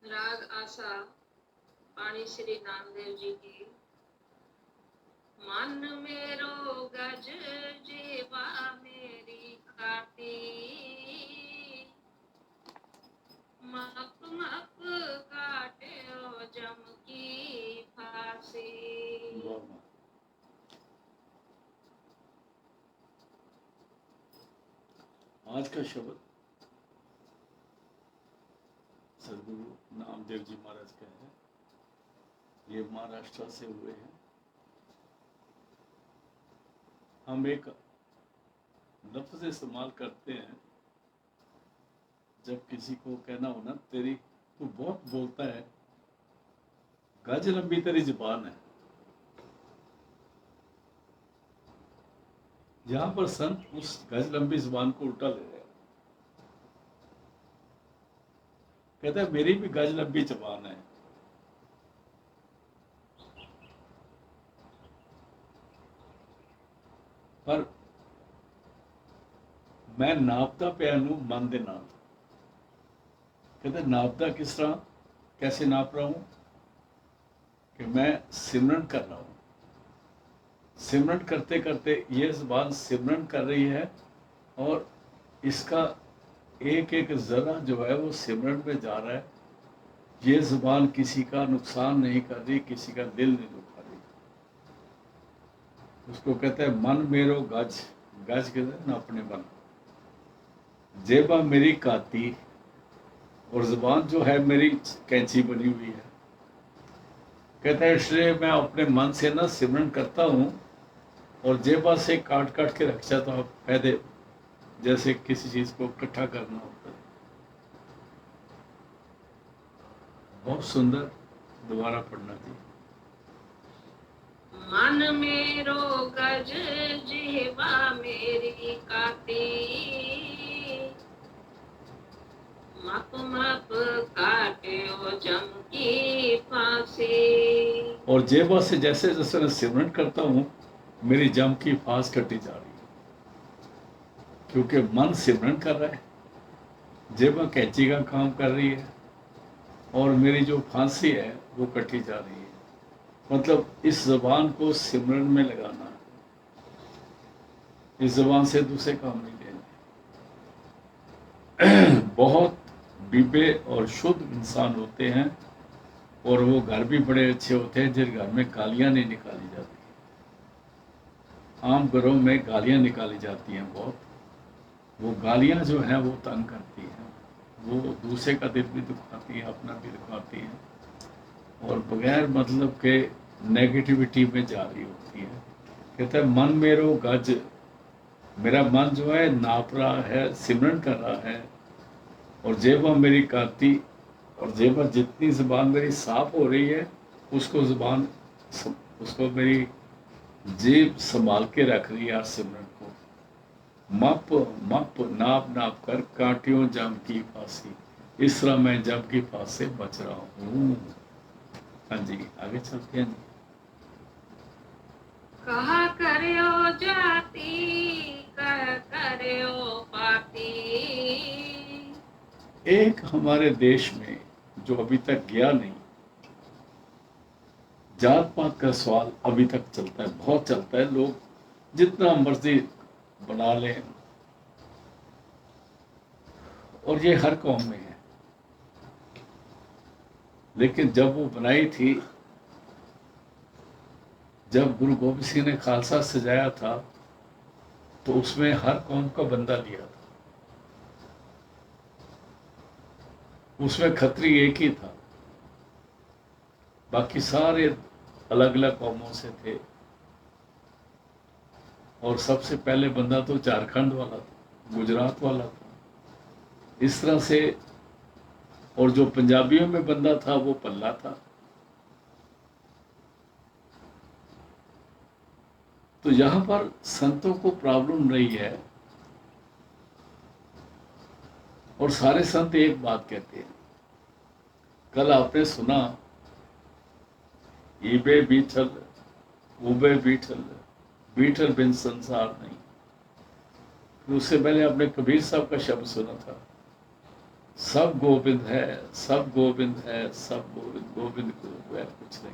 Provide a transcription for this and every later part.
राग आशा पाणी श्री नामदेव जी की। मन मेरो गज जीवा मेरी काटी, मप मप काटे ओ जम की फांसी। आज का शब्द सदगुरु नामदेव जी महाराज का है। ये महाराष्ट्र से हुए हैं। हम एक लफ्ज इस्तेमाल करते हैं जब किसी को कहना हो ना, तेरी तू बहुत बोलता है, गज लंबी तेरी जुबान है। यहां पर संत उस गज लंबी जुबान को उल्टा ले रहे हैं। कहता है मेरी भी गज लंबी जुबान है, पर मैं नापता पिया नूं मन दे नाल। कहते नापता किस तरह, कैसे नाप रहा हूं कि मैं सिमरन कर रहा हूं। सिमरन करते करते ये जुबान सिमरन कर रही है और इसका एक एक जरा जो है वो सिमरन में जा रहा है। ये जुबान किसी का नुकसान नहीं कर रही, किसी का दिल नहीं दुखा रही। उसको कहते हैं मन मेरो गज, गज कहते हैं ना अपने मन। जेबा मेरी काती, और जुबान जो है मेरी कैंची बनी हुई है। कहता है इसलिए मैं अपने मन से ना सिमरन करता हूं और जेबा से काट काट के रख जाता हूं, पैदे जैसे किसी चीज को इकट्ठा करना होता है। बहुत सुंदर, दोबारा पढ़ना चाहिए। मन मेरो गज जीवा मेरी काटी, मप मप काटे ओ जम की फांसी। और जेबा से जैसे जैसे मैं सिमरन करता हूं मेरी जम की फांस कटी जा रही है, क्योंकि मन सिमरन कर रहा है, जेबा कैंची का काम कर रही है और मेरी जो फांसी है वो कटी जा रही है। मतलब इस जबान को सिमरन में लगाना, इस जबान से दूसरे काम नहीं लेने। बहुत बीबे और शुद्ध इंसान होते हैं और वो घर भी बड़े अच्छे होते हैं जिन घर में गालियां नहीं निकाली जाती। आम घरों में गालियां निकाली जाती हैं बहुत। वो गालियां जो हैं वो तंग करती हैं, वो दूसरे का दिल भी दुखाती है, अपना भी दुखाती है और बगैर मतलब के नेगेटिविटी में जा रही होती है। कहता है मन मेरो गज, मेरा मन जो है नाप रहा है, सिमरन कर रहा है। और जेबा मेरी काती, और जेबा जितनी जुबान मेरी साफ हो रही है उसको जुबान उसको मेरी जेब संभाल के रख रही है सिमरन को। मप मप नाप नाप कर काटियों जम की फांसी, इस तरह मैं जम की फांस से बच रहा हूँ। हाँ जी, आगे चलते हैं जी। कहा करो जाती, कह करो पाती। एक हमारे देश में जो अभी तक गया नहीं, जात पात का सवाल अभी तक चलता है, बहुत चलता है। लोग जितना मर्जी बना लें और ये हर कौम में है, लेकिन जब वो बनाई थी, जब गुरु गोबिंद सिंह ने खालसा सजाया था तो उसमें हर कौम का बंदा लिया था। उसमें खत्री एक ही था, बाकी सारे अलग अलग कौमों से थे। और सबसे पहले बंदा तो झारखंड वाला था, गुजरात वाला था, इस तरह से। और जो पंजाबियों में बंदा था वो पल्ला था। तो यहां पर संतों को प्रॉब्लम रही है और सारे संत एक बात कहते हैं। कल आपने सुना ईबे बीठल उबे बीठल, बीठल बिन संसार नहीं। फिर उससे पहले आपने कबीर साहब का शब्द सुना था, सब गोविंद है, सब गोविंद है, सब गोविंद, गोविंद को बगैर कुछ नहीं।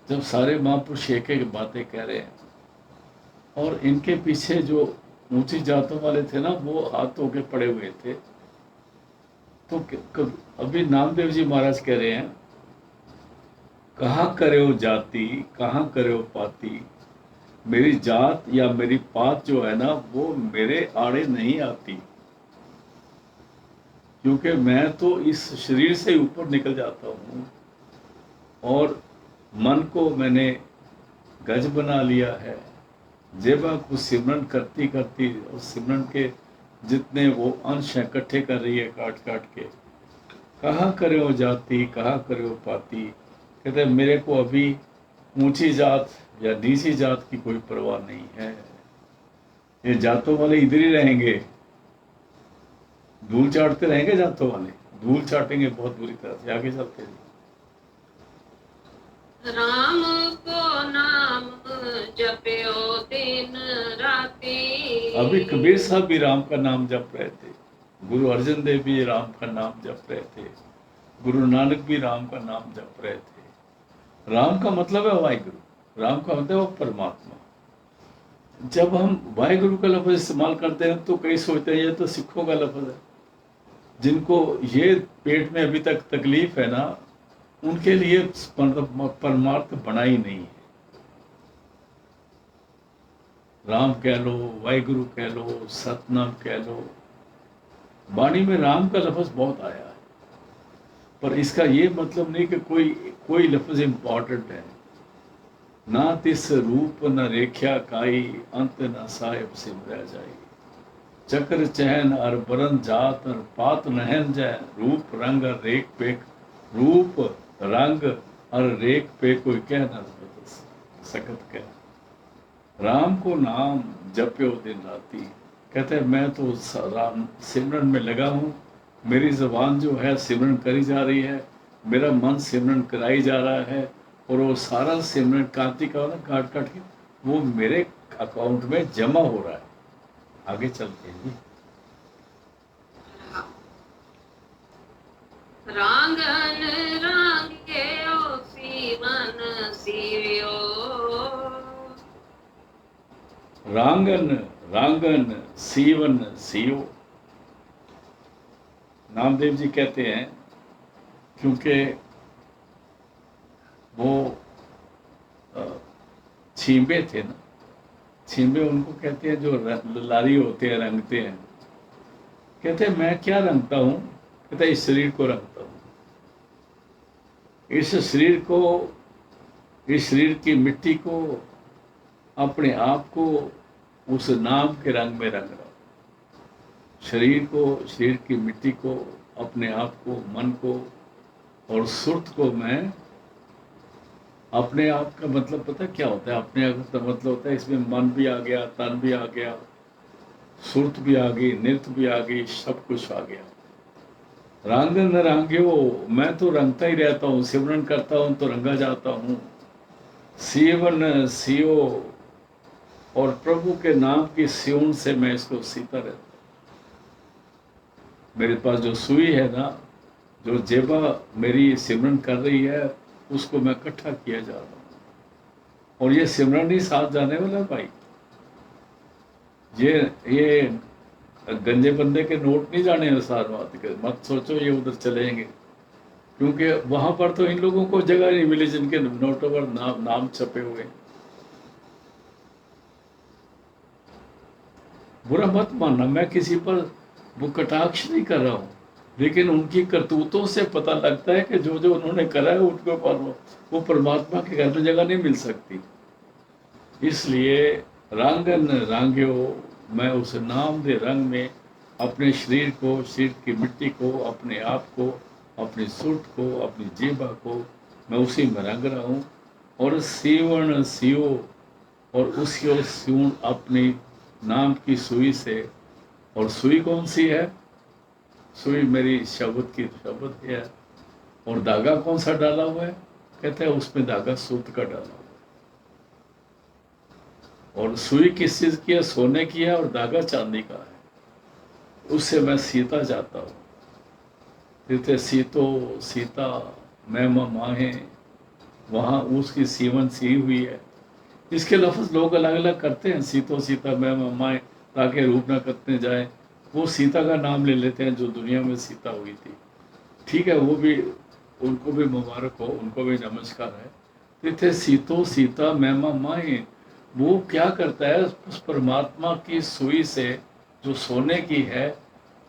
जब सारे महापुरुष एक एक बातें कह रहे हैं, और इनके पीछे जो ऊंची जातों वाले थे ना, वो हाथ धो के पड़े हुए थे। तो अभी नामदेव जी महाराज कह रहे हैं, कहाँ करे हो जाति, कहाँ करे हो पाती, मेरी जात या मेरी पात जो है ना, वो मेरे आड़े नहीं आती, क्योंकि मैं तो इस शरीर से ऊपर निकल जाता हूँ, और मन को मैंने गज बना लिया है। जेबा को सिमरन करती करती, और सिमरन के जितने वो अंश हैं इकट्ठे कर रही है काट काट के। कहाँ करे हो जाती, कहाँ करे हो पाती, कहते हैं मेरे को अभी ऊंची जात या नीची जात की कोई परवाह नहीं है। ये जातों वाले इधर ही रहेंगे, धूल चाटते रहेंगे। जातों वाले धूल चाटेंगे बहुत बुरी तरह से। आगे चलते हैं। राम को नाम जप्यो दिन राती। अभी कबीर साहब भी राम का नाम जप रहे थे, गुरु अर्जन देव भी राम का नाम जप रहे थे, गुरु नानक भी राम का नाम जप रहे थे। राम का मतलब है वाहिगुरु, राम का मतलब है परमात्मा। जब हम वाहिगुरु का लफ्ज इस्तेमाल करते हैं तो कई सोचते हैं ये तो सिखों का लफ्ज है। जिनको ये पेट में अभी तक तकलीफ है ना, उनके लिए परमार्थ बना ही नहीं है। राम कह लो, वाहिगुरु कह लो, सतनाम कह लो, वाणी में राम का लफ्ज बहुत आया है, पर इसका ये मतलब नहीं कि कोई लफ्ज इम्पॉर्टेंट है। ना तिस रूप न रेख्या काई, अंत न साहिब सिम रह जाई। चक्र चहन अर बरन जात अर पात नहन जय, रूप रंग अर रेख पेक, रूप रंग और रेख पे कोई कह न सकत कह। राम को नाम जप्यो दिन राती, कहते हैं मैं तो राम सिमरन में लगा हूँ। मेरी ज़बान जो है सिमरन करी जा रही है, मेरा मन सिमरन कराई जा रहा है, और वो सारा सिमरन कांति का ना काट काट के वो मेरे अकाउंट में जमा हो रहा है। आगे चलते हैं जी। रांगन रांग्यो सीवन सीव्यो। रांगन रांगन सीवन सीओ। नामदेव जी कहते हैं, क्योंकि वो छींबे थे ना, छींबे उनको कहते हैं जो लारी होते हैं, रंगते हैं। कहते हैं मैं क्या रंगता हूँ, कहते हैं इस शरीर को रंगता हूँ। इस शरीर को, इस शरीर की मिट्टी को, अपने आप को उस नाम के रंग में रंग रहा हूँ। शरीर को, शरीर की मिट्टी को, अपने आप को, मन को और सुर्त को मैं, अपने आप का मतलब पता क्या होता है? अपने आप का मतलब होता है इसमें मन भी आ गया, तन भी आ गया, सुरत भी आ गई, नृत्य भी आ गई, सब कुछ आ गया। रांगन रांग्यो, मैं तो रंगता ही रहता हूँ, सिमरन करता हूँ तो रंगा जाता हूँ। सीवन सियो, और प्रभु के नाम की सिउन से मैं इसको सीता रहता हूँ। मेरे पास जो सुई है ना, जो जेबा मेरी सिमरन कर रही है, उसको मैं इकट्ठा किया जा रहा हूँ। और ये सिमरन ही साथ जाने वाला भाई। ये गंजे बंदे के नोट नहीं जाने अनुसार बात के, मत सोचो ये उधर चलेंगे, क्योंकि वहां पर तो इन लोगों को जगह नहीं मिली जिनके नोटों पर नाम छपे हुए। बुरा मत मानना, मैं किसी पर वो कटाक्ष नहीं कर रहा हूँ, लेकिन उनकी करतूतों से पता लगता है कि जो जो उन्होंने करा है उनको पर वो परमात्मा के घर में जगह नहीं मिल सकती। इसलिए रांगन रांग्यो, मैं उस नाम दे रंग में अपने शरीर को, शरीर की मिट्टी को, अपने आप को, अपनी सुरत को, अपनी जीवा को मैं उसी में रंग रहा हूँ। और सीवण सियो, और उसी सिउन अपनी नाम की सुई से। और सुई कौन सी है? सुई मेरी शब्द की शब्द है। और धागा कौन सा डाला हुआ है? कहते हैं उसमें धागा सूत का डाला हुआ है। और सुई किस चीज की है? सोने की है, और धागा चांदी का है। उससे मैं सीता जाता हूँ। तिथे सीता मैं माहे, वहाँ उसकी सीवन सी हुई है। इसके लफ्ज़ लोग अलग अलग करते हैं, सीता मैं माए ताकि रूप न करते जाए, वो सीता का नाम ले लेते हैं जो दुनिया में सीता हुई थी। ठीक है, वो भी, उनको भी मुबारक हो, उनको भी नमस्कार है। तिथे सीता मैमा माए, वो क्या करता है, उस परमात्मा की सुई से जो सोने की है,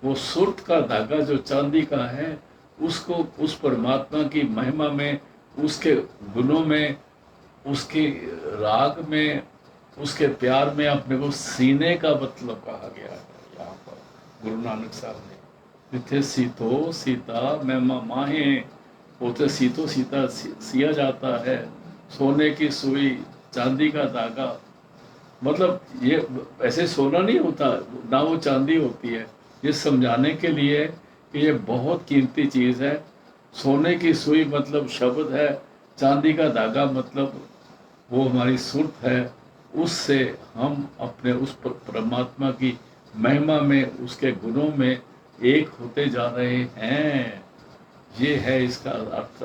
वो सुर्त का धागा जो चांदी का है, उसको उस परमात्मा की महिमा में, उसके गुणों में, उसके राग में, उसके प्यार में अपने को सीने का मतलब कहा गया है यहाँ पर गुरु नानक साहब ने। जिथे सीता मैं माहे, उसे सीता सिया जाता है, सोने की सुई, चांदी का धागा। मतलब ये ऐसे सोना नहीं होता ना, वो चांदी होती है। ये समझाने के लिए कि ये बहुत कीमती चीज़ है। सोने की सुई मतलब शब्द है, चांदी का धागा मतलब वो हमारी सुर्त है। उससे हम अपने उस परमात्मा की महिमा में, उसके गुणों में एक होते जा रहे हैं। ये है इसका अर्थ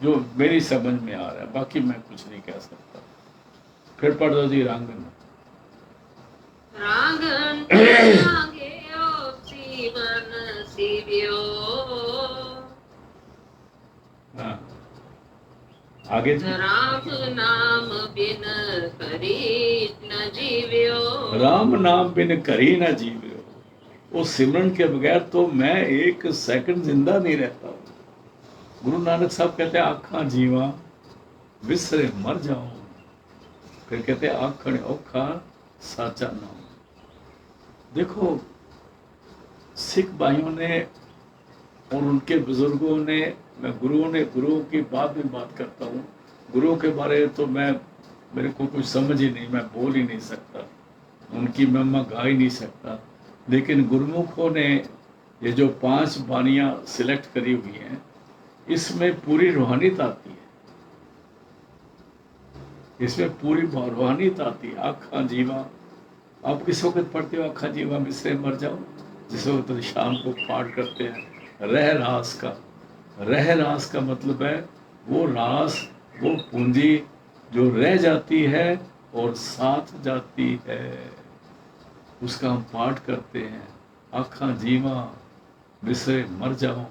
जो मेरी समझ में आ रहा है, बाकी मैं कुछ नहीं कह सकता। फिर पढ़ दो जी रांगन। रांगन रांगे ओ सीवन सीवियो, हाँ, आगे जी। राम नाम बिन करी न जीव्यो, राम नाम बिन करी ना जीव्यो, वो सिमरन के बगैर तो मैं एक सेकंड जिंदा नहीं रहता हूँ। गुरु नानक साहब कहते हैं आखा जीवा विसरे मर जाऊं, फिर कहते हैं आखण औखा साचा नाम। देखो, सिख भाइयों ने और उनके बुजुर्गों ने, मैं गुरुओं की बाद में बात करता हूँ। गुरुओं के बारे में तो मेरे को कुछ समझ ही नहीं, मैं बोल ही नहीं सकता, उनकी महिमा गा ही नहीं सकता। लेकिन गुरुमुखों ने ये जो 5 बानियाँ सिलेक्ट करी हुई हैं, इसमें पूरी रूहानियत आती है, इसमें पूरी रूहानियत आती है। आखा जीवा, आप किस वक्त पढ़ते हो आखा जीवा मिसरे मर जाओ? जिस वक्त शाम को पाठ करते हैं रह रास का मतलब है वो रास, वो पूंजी जो रह जाती है और साथ जाती है, उसका हम पाठ करते हैं। आखा जीवा बिसरे मर जाओ।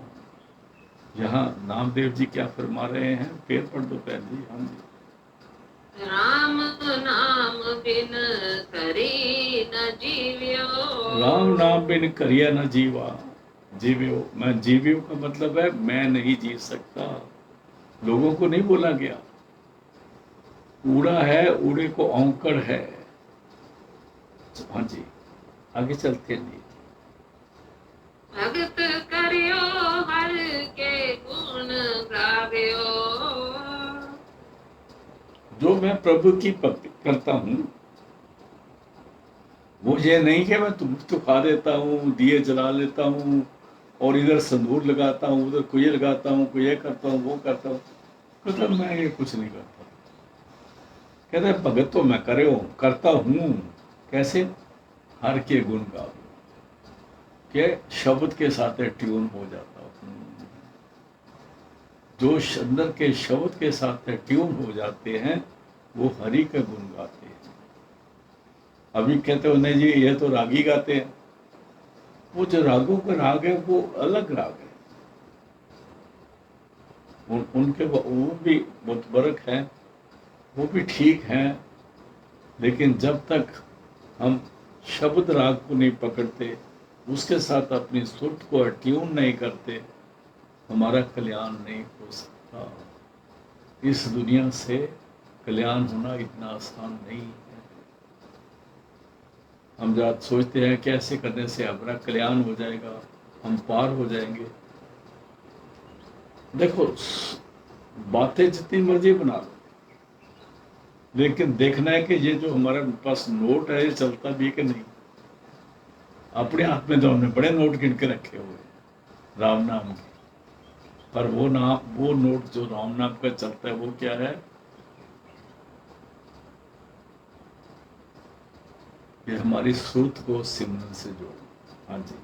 यहाँ नामदेव जी क्या फरमा रहे हैं, फिर पढ़ दो पहले जी। हाँ जी। राम नाम बिन करी न जीव्यो, राम नाम बिन करिया न जीवा, जीव्यो, मैं जीव्यो का मतलब है मैं नहीं जी सकता। लोगों को नहीं बोला गया। ऊड़ा है, ऊड़े को औंकड़ है। हाँ जी, आगे चलते हैं जी। भगत करियो हर के गुण गाव्यो, जो मैं प्रभु की भक्ति करता हूँ, वो ये नहीं कि मैं तुम तो खा देता हूँ, दिए जला लेता हूँ और इधर संदूर लगाता हूँ, उधर कोई लगाता हूँ, कोई ये करता हूँ, वो करता हूँ। मतलब मैं ये कुछ नहीं करता। कहते हैं भगत तो मैं करता हूँ। कैसे? हर के गुण गाओ, के शब्द के साथ ट्यून हो जाता हूँ। जो अंदर के शब्द के साथ ट्यून हो जाते हैं वो हरि का गुण गाते हैं। अभी कहते हो नहीं जी ये तो रागी गाते हैं, वो जो रागों का राग है वो अलग राग है। उनके वो भी मुतबरक हैं, वो भी ठीक हैं, लेकिन जब तक हम शब्द राग को नहीं पकड़ते, उसके साथ अपनी सुर को ट्यून नहीं करते, हमारा कल्याण नहीं हो सकता। इस दुनिया से कल्याण होना इतना आसान नहीं है। हम जब सोचते हैं कि ऐसे करने से हमारा कल्याण हो जाएगा, हम पार हो जाएंगे। देखो, बातें जितनी मर्जी बना लो, लेकिन देखना है कि ये जो हमारे पास नोट है ये चलता भी है कि नहीं। अपने हाथ में तो हमने बड़े नोट गिन के रखे हुए हैं राम नाम के, पर वो नोट जो राम नाम का चलता है वो क्या है? ये हमारी सुरत को सिमरन से जोड़ो। हाँ जी।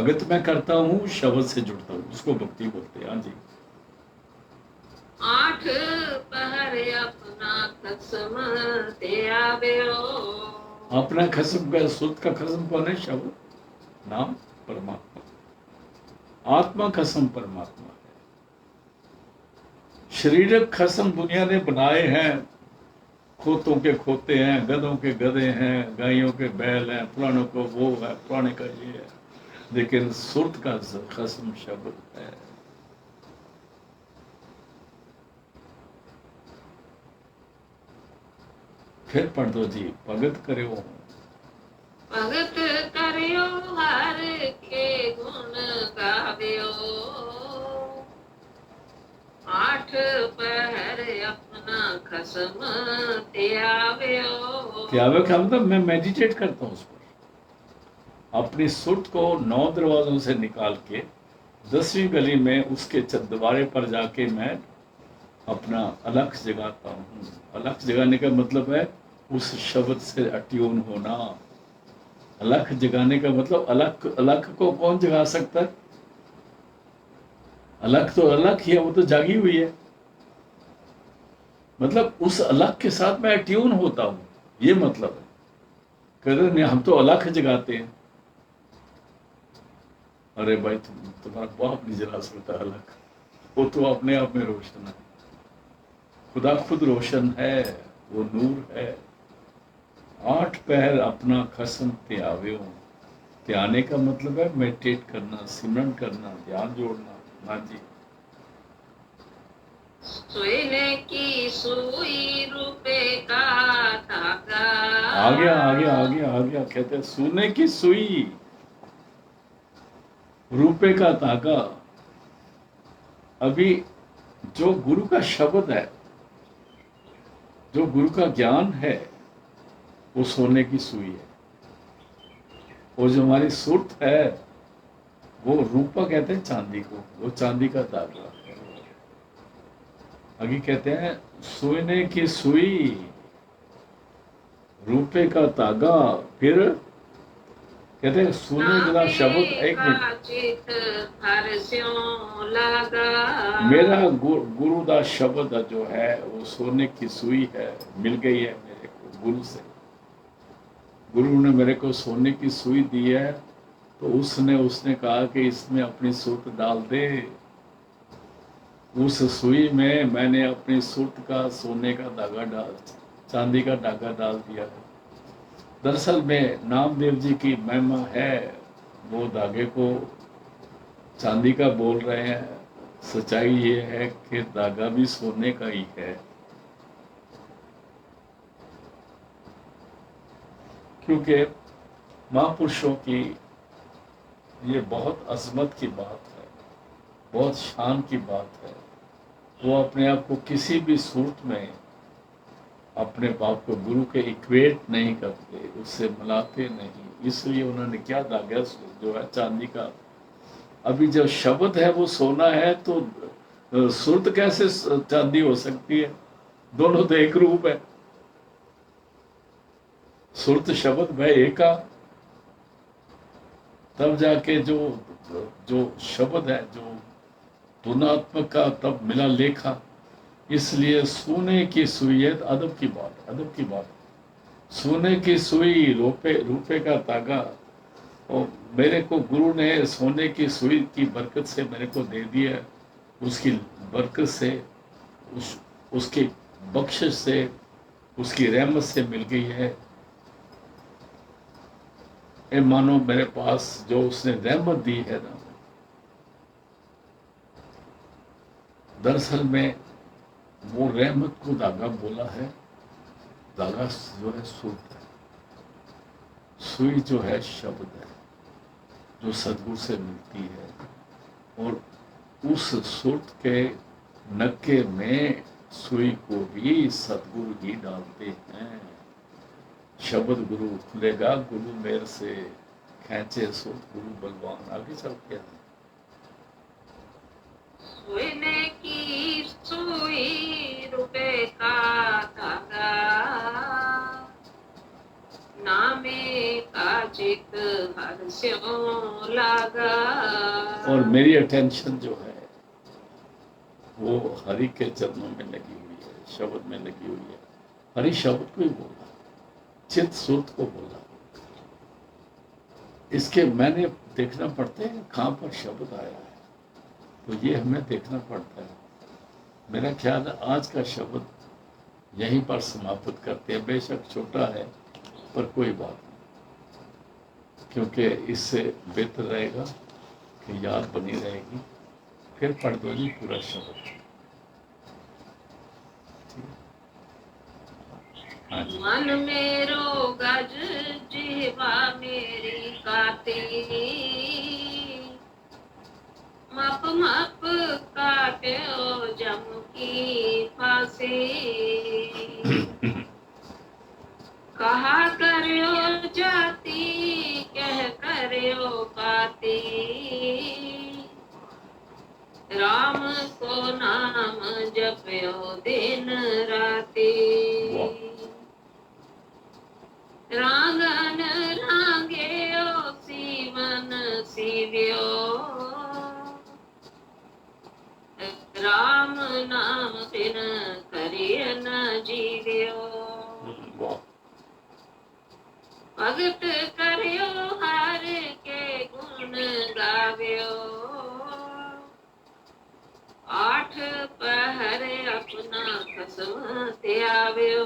भगत मैं करता हूँ, शब्द से जुड़ता हूँ, उसको भक्ति बोलते हैं। हाँ जी। 8 पहर अपना कसम ते आव्यो। अपना खसम का, सुत का खसम कौन है? शब्द, नाम, परमात्मा। आत्मा खसम परमात्मा है। शरीरक खसम दुनिया ने बनाए हैं, खोतों के खोते हैं, गधों के गधे हैं, गायों के बैल हैं, पुरानों को वो है, पुराने का ये है, लेकिन सुरत का खसम शब्द है। फिर पढ़ दो जी। भगत करो, भगत करियो हर के गुण गाव्यो। 8 पहर अपना खसम त्याव्यो। त्यावे का मतलब मैं मेडिटेट करता हूँ उस पर। अपनी सुरत को 9 दरवाजों से निकाल के 10वीं गली में उसके चंदवारे पर जाके मैं अपना अलख जगाता हूँ। अलख जगाने का मतलब है उस शब्द से अट्यून होना। अलख जगाने का मतलब, अलख, अलख को कौन जगा सकता है? अलख तो अलख ही है, वो तो जागी हुई है। मतलब उस अलख के साथ मैं अट्यून होता हूँ, ये मतलब है। कहते नहीं, हम तो अलख जगाते हैं। अरे भाई, तुम्हारा बाप नहीं जला सकता अलख, वो तो अपने आप में रोशन है। खुदा खुद रोशन है, वो नूर है। 8 पहर अपना खसम त्याव्यो। त्याने का मतलब है मेडिटेट करना, सिमरन करना, ध्यान जोड़ना। हाँ जी। सोने की सुई रुपए का धागा। आ गया आ गया आ गया आ गया। कहते हैं सोने की सुई, रुपए का धागा। अभी जो गुरु का शब्द है, जो गुरु का ज्ञान है, वो सोने की सुई है। और जो हमारी सुरत है, वो रूपा कहते हैं चांदी को, वो चांदी का धागा। आगे कहते हैं सोने की सुई, रुपए का धागा। फिर कहते हैं सोने जरा शब्द। एक मिनट, चित हर स्यों लगा। मेरा गुरु दा शब्द जो है वो सोने की सुई है, मिल गई है मेरे को गुरु से। गुरु ने मेरे को सोने की सुई दी है, तो उसने कहा कि इसमें अपनी सुरत डाल दे। उस सुई में मैंने अपनी सुरत का सोने का धागा डाल, चांदी का धागा डाल दिया है। दरअसल में नामदेव जी की महिमा है, वो धागे को चांदी का बोल रहे हैं। सच्चाई ये है कि धागा भी सोने का ही है, क्योंकि महापुरुषों की ये बहुत अजमत की बात है, बहुत शान की बात है। वो अपने आप को किसी भी सूरत में अपने बाप को गुरु के इक्वेट नहीं करते, उससे मिलाते नहीं। इसलिए उन्होंने क्या धागा जो है चांदी का। अभी जब शब्द है वो सोना है, तो सुरत कैसे चांदी हो सकती है? दोनों तो एक रूप है। सुरत शब्द में एका, तब जाके जो जो शब्द है, जो धुनात्मक का तब मिला लेखा। इसलिए सोने की सुई है, अदब की बात, अदब की बात। सोने की सुई, रुपए का धागा। और मेरे को गुरु ने सोने की सुई की बरकत से मेरे को दे दिया। उसकी बरकत से, उसकी बख्शिश से, उसकी रहमत से मिल गई है। ए मानो मेरे पास जो उसने रहमत दी है ना, दरअसल में वो रहमत को धागा बोला है। धागा जो है सुरत है, सुई जो है शब्द है, जो सदगुरु से मिलती है। और उस सुरत के नक्के में सुई को भी सदगुरु ही डालते हैं। शब्द गुरु खुलेगा, गुरु मेर से खींचे सुरत गुरु बलवान। आगे चल के सोने की सुई रुपए का धागा। नामे का चित हर स्यों लागा। और मेरी अटेंशन जो है वो हरि के चरणों में लगी हुई है, शब्द में लगी हुई है। हरि शब्द को ही बोला, चित सुरत को बोला। इसके मैंने देखना पड़ता है कहाँ पर शब्द आया है, तो ये हमें देखना पड़ता है। मेरा ख्याल है आज का शब्द यहीं पर समाप्त करते हैं। बेशक छोटा है पर कोई बात नहीं, क्योंकि इससे बेहतर रहेगा कि याद बनी रहेगी। फिर पढ़ दो जी पूरा शब्द। हाँ जी। मन मेरो गज जिह्वा मेरी काती, मप मप काट्यो जम की फांसी। कहा करयो जाती कह करयो पाती, राम को नाम जपयो दिन राती। रांगन रांगेयो सीवन सीव्यो, राम नाम बिन करिय न जीव्यो। भगत करयो हर के गुण गाव्यो, आठ पहर अपना खसम त्याव्यो।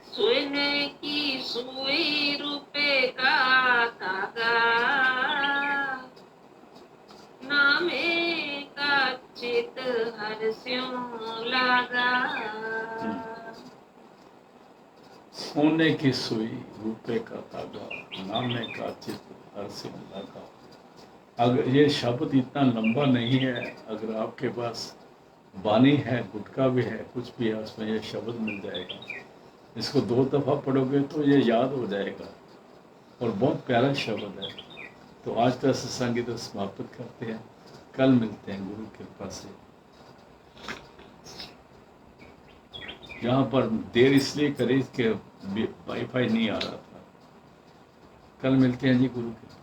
सोने की सुई रुपए का धागा, नामे का चित हर स्यों लागा। सोने की सुई रुपए का धागा, नामे का चित हर स्यों लागा। अगर ये शब्द इतना लंबा नहीं है, अगर आपके पास बानी है, गुटका भी है, कुछ भी है, उसमें ये शब्द मिल जाएगा। इसको 2 दफ़ा पढ़ोगे तो ये याद हो जाएगा और बहुत प्यारा शब्द है। तो आज का सत्संग इधर समाप्त करते हैं, कल मिलते हैं गुरु की कृपा से। यहाँ पर देर इसलिए करी कि वाईफाई नहीं आ रहा था। कल मिलते हैं जी गुरु की कृपा।